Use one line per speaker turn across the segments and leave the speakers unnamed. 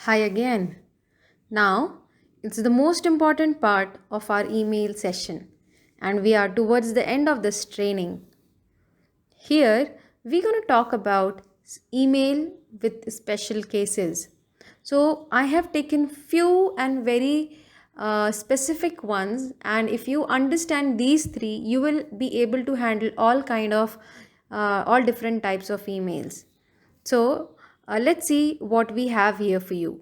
Hi again. Now, it's the most important part of our email session, and we are towards the end of this training. Here, we're going to talk about email with special cases. So, I have taken few and very specific ones, and if you understand these three, you will be able to handle all different types of emails. So, let's see what we have here for you.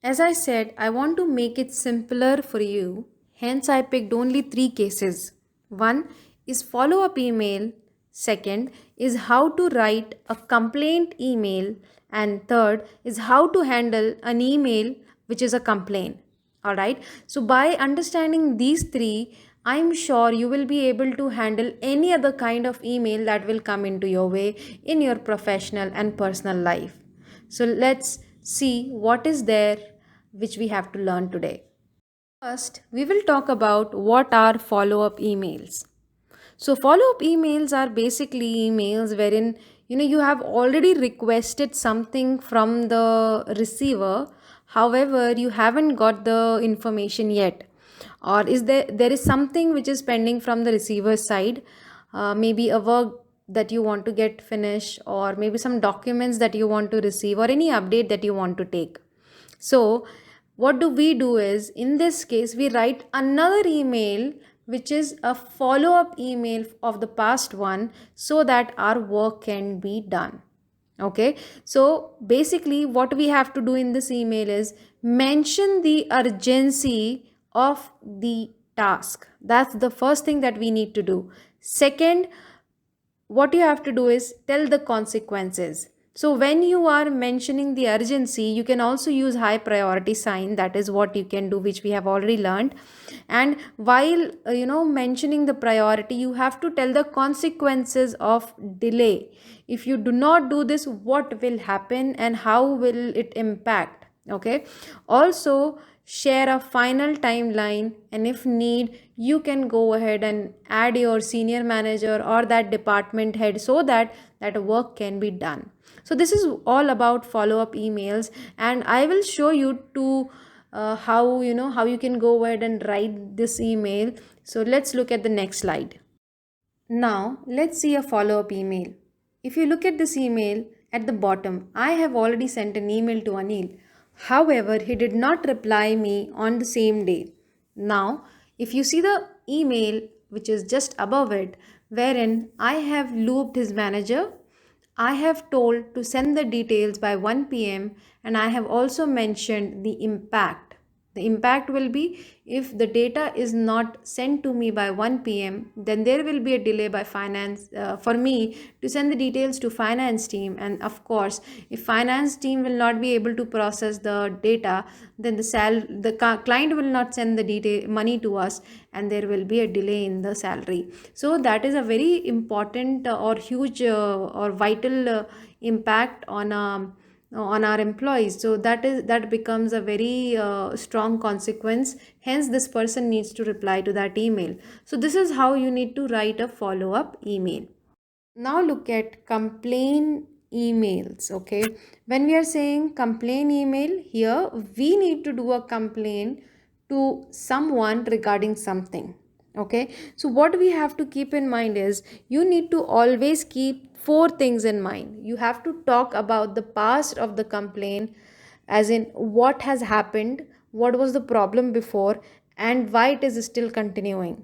As I said, I want to make it simpler for you. Hence, I picked only three cases. One is follow up email, second is how to write a complaint email, and third is how to handle an email which is a complaint. Alright, so by understanding these three, I'm sure you will be able to handle any other kind of email that will come into your way in your professional and personal life. So let's see what is there which we have to learn today. First, we will talk about what are follow up emails. So follow up emails are basically emails wherein you have already requested something from the receiver, however you haven't got the information yet, or is there is something which is pending from the receiver side, maybe a work that you want to get finished, or maybe some documents that you want to receive, or any update that you want to take. So what do we do is, in this case, we write another email which is a follow up email of the past one so that our work can be done. Okay, so basically what we have to do in this email is mention the urgency of the task. That's the first thing that we need to do. Second, what you have to do is tell the consequences. So when you are mentioning the urgency, you can also use high priority sign. That is what you can do, which we have already learned. And while mentioning the priority, you have to tell the consequences of delay. If you do not do this, what will happen and how will it impact? Okay, also share a final timeline, and if need, you can go ahead and add your senior manager or that department head so that that work can be done. So this is all about follow up emails, and I will show you to how you can go ahead and write this email. So let's look at the next slide. Now, let's see a follow up email. If you look at this email at the bottom, I have already sent an email to Anil. However, he did not reply me on the same day. Now, if you see the email which is just above it, wherein I have looped his manager, I have told to send the details by 1 p.m., and I have also mentioned the impact. The impact will be, if the data is not sent to me by 1 p.m., then there will be a delay by finance, for me to send the details to finance team. And of course, if finance team will not be able to process the data, then the client will not send the detail money to us, and there will be a delay in the salary. So that is a very important or huge or vital impact on our employees. So that becomes a very strong consequence. Hence this person needs to reply to that email. So this is how you need to write a follow up email. Now look at complain emails. Okay, when we are saying complain email, here we need to do a complaint to someone regarding something. Okay, so what we have to keep in mind is, you need to always keep four things in mind. You have to talk about the past of the complaint, as in what has happened, what was the problem before, and why it is still continuing.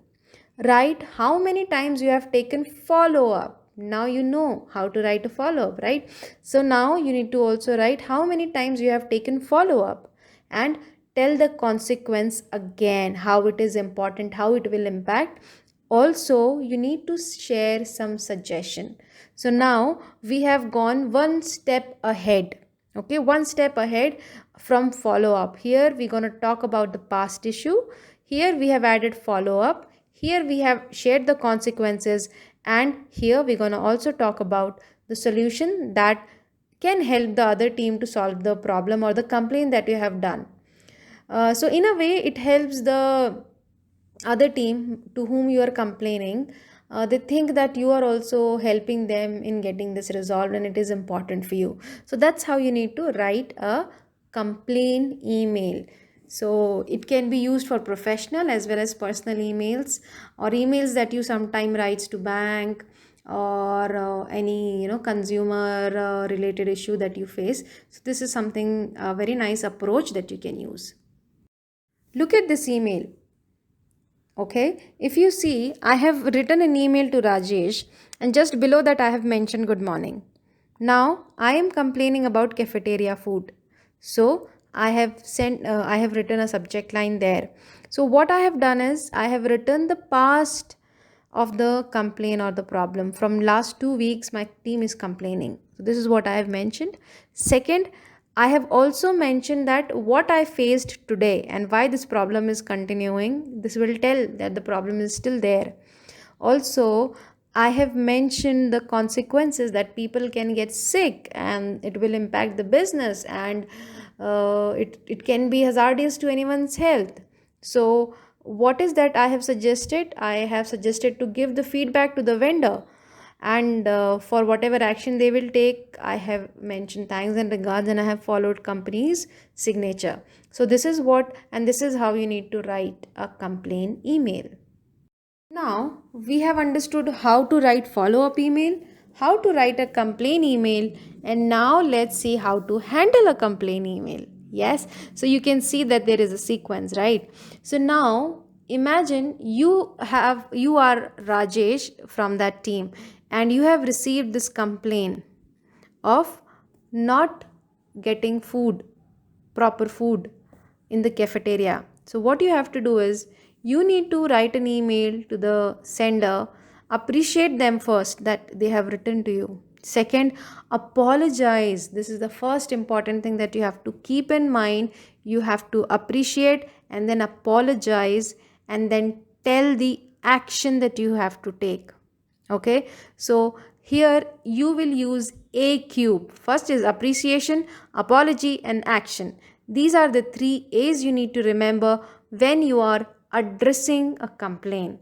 Write how many times you have taken follow up. Now you know how to write a follow up, right? So now you need to also write how many times you have taken follow up, and tell the consequence again, how it is important, how it will impact. Also, you need to share some suggestion. So now we have gone one step ahead. Okay, one step ahead from follow up. Here we're going to talk about the past issue. Here we have added follow up. Here we have shared the consequences, and here we're going to also talk about the solution that can help the other team to solve the problem or the complaint that you have done. So in a way it helps the other team to whom you are complaining. They think that you are also helping them in getting this resolved and it is important for you. So that's how you need to write a complaint email. So it can be used for professional as well as personal emails, or emails that you sometime writes to bank, or any consumer related issue that you face. So this is something, a very nice approach that you can use. Look at this email. Okay, if you see, I have written an email to Rajesh, and just below that, I have mentioned good morning. Now, I am complaining about cafeteria food. So, I have written a subject line there. So, what I have done is, I have written the past of the complaint or the problem. From last 2 weeks, my team is complaining. So, this is what I have mentioned. Second, I have also mentioned that what I faced today and why this problem is continuing. This will tell that the problem is still there. Also, I have mentioned the consequences that people can get sick and it will impact the business, and it can be hazardous to anyone's health. So, what is that I have suggested? I have suggested to give the feedback to the vendor, and for whatever action they will take, I have mentioned thanks and regards, and I have followed company's signature. So this is what, and this is how you need to write a complaint email. Now we have understood how to write follow-up email, how to write a complaint email, and now let's see how to handle a complaint email. Yes, so you can see that there is a sequence, right? So now imagine you are Rajesh from that team, and you have received this complaint of not getting food, proper food in the cafeteria. So, what you have to do is you need to write an email to the sender, appreciate them first that they have written to you. Second, apologize. This is the first important thing that you have to keep in mind. You have to appreciate and then apologize and then tell the action that you have to take. Okay, so here you will use a cube. First is appreciation, apology, and action. These are the 3 A's you need to remember when you are addressing a complaint.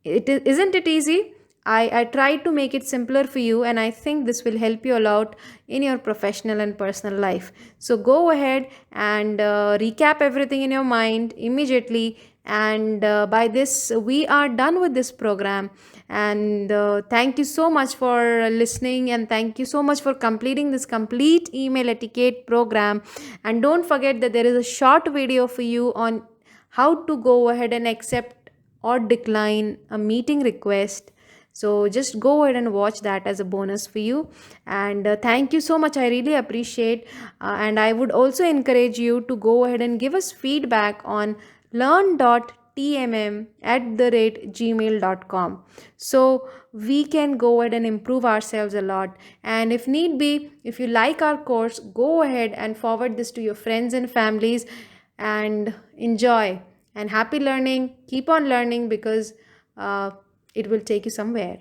Isn't it easy? I tried to make it simpler for you, and I think this will help you a lot in your professional and personal life. So go ahead and recap everything in your mind immediately. And by this, we are done with this program. And thank you so much for listening, and thank you so much for completing this complete email etiquette program. And don't forget that there is a short video for you on how to go ahead and accept or decline a meeting request. So just go ahead and watch that as a bonus for you. And thank you so much, I really appreciate. And I would also encourage you to go ahead and give us feedback on learn.tmm@gmail.com, so we can go ahead and improve ourselves a lot. And if need be, if you like our course, go ahead and forward this to your friends and families, and enjoy. And happy learning, keep on learning, because it will take you somewhere.